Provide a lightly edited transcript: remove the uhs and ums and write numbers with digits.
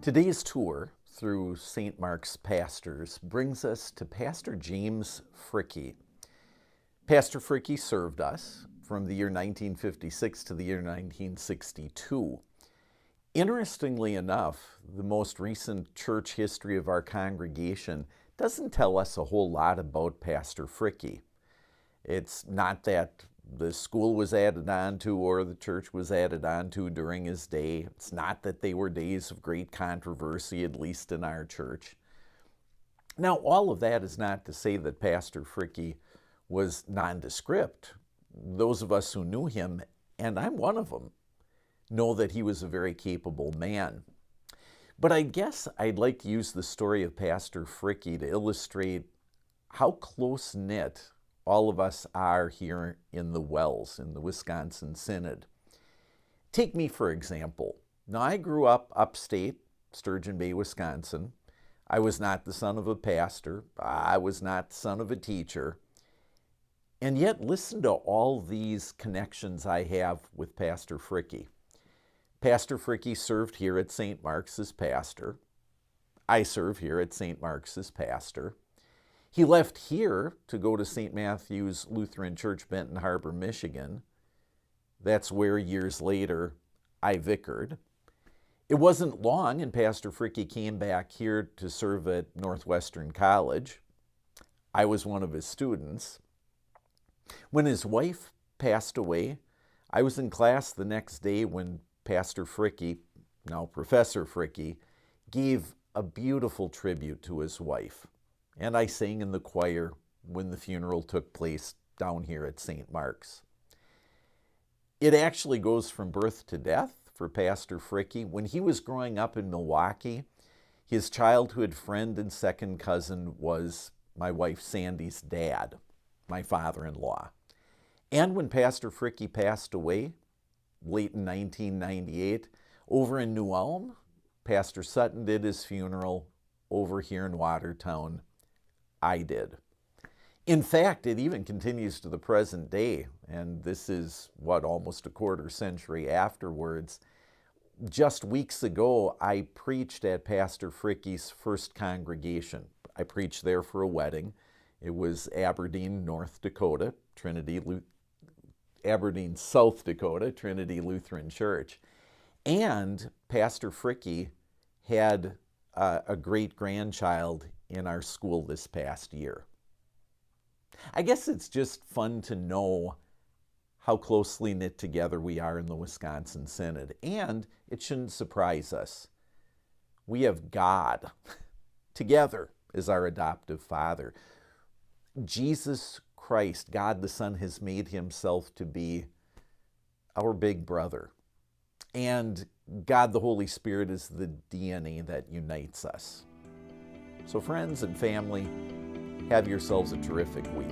Today's tour through St. Mark's pastors brings us to Pastor James Fricke. Pastor Fricke served us from the year 1956 to the year 1962. Interestingly enough, the most recent church history of our congregation doesn't tell us a whole lot about Pastor Fricke. It's not that the school was added on to or the church was added on to during his day. It's not that they were days of great controversy, at least in our church. Now, all of that is not to say that Pastor Fricke was nondescript. Those of us who knew him, and I'm one of them, know that he was a very capable man. But I guess I'd like to use the story of Pastor Fricke to illustrate how close-knit all of us are here in the Wells, in the Wisconsin Synod. Take me, for example. Now, I grew up upstate, Sturgeon Bay, Wisconsin. I was not the son of a pastor. I was not the son of a teacher. And yet, listen to all these connections I have with Pastor Fricke. Pastor Fricke served here at St. Mark's as pastor. I serve here at St. Mark's as pastor. He left here to go to St. Matthew's Lutheran Church, Benton Harbor, Michigan. That's where years later I vicared. It wasn't long and Pastor Fricke came back here to serve at Northwestern College. I was one of his students. When his wife passed away, I was in class the next day when Pastor Fricke, now Professor Fricke, gave a beautiful tribute to his wife. And I sang in the choir when the funeral took place down here at St. Mark's. It actually goes from birth to death for Pastor Fricke. When he was growing up in Milwaukee, his childhood friend and second cousin was my wife Sandy's dad, my father-in-law. And when Pastor Fricke passed away, late in 1998, over in New Ulm, Pastor Sutton did his funeral. Over here in Watertown, I did. In fact, it even continues to the present day, and this is, almost a quarter century afterwards. Just weeks ago, I preached at Pastor Fricke's first congregation. I preached there for a wedding. It was Aberdeen, South Dakota, Trinity Lutheran Church. And Pastor Fricke had a great-grandchild in our school this past year. I guess it's just fun to know how closely knit together we are in the Wisconsin Synod, and it shouldn't surprise us. We have God together as our adoptive Father. Jesus Christ, God the Son, has made himself to be our big brother. And God the Holy Spirit is the DNA that unites us. So friends and family, have yourselves a terrific week.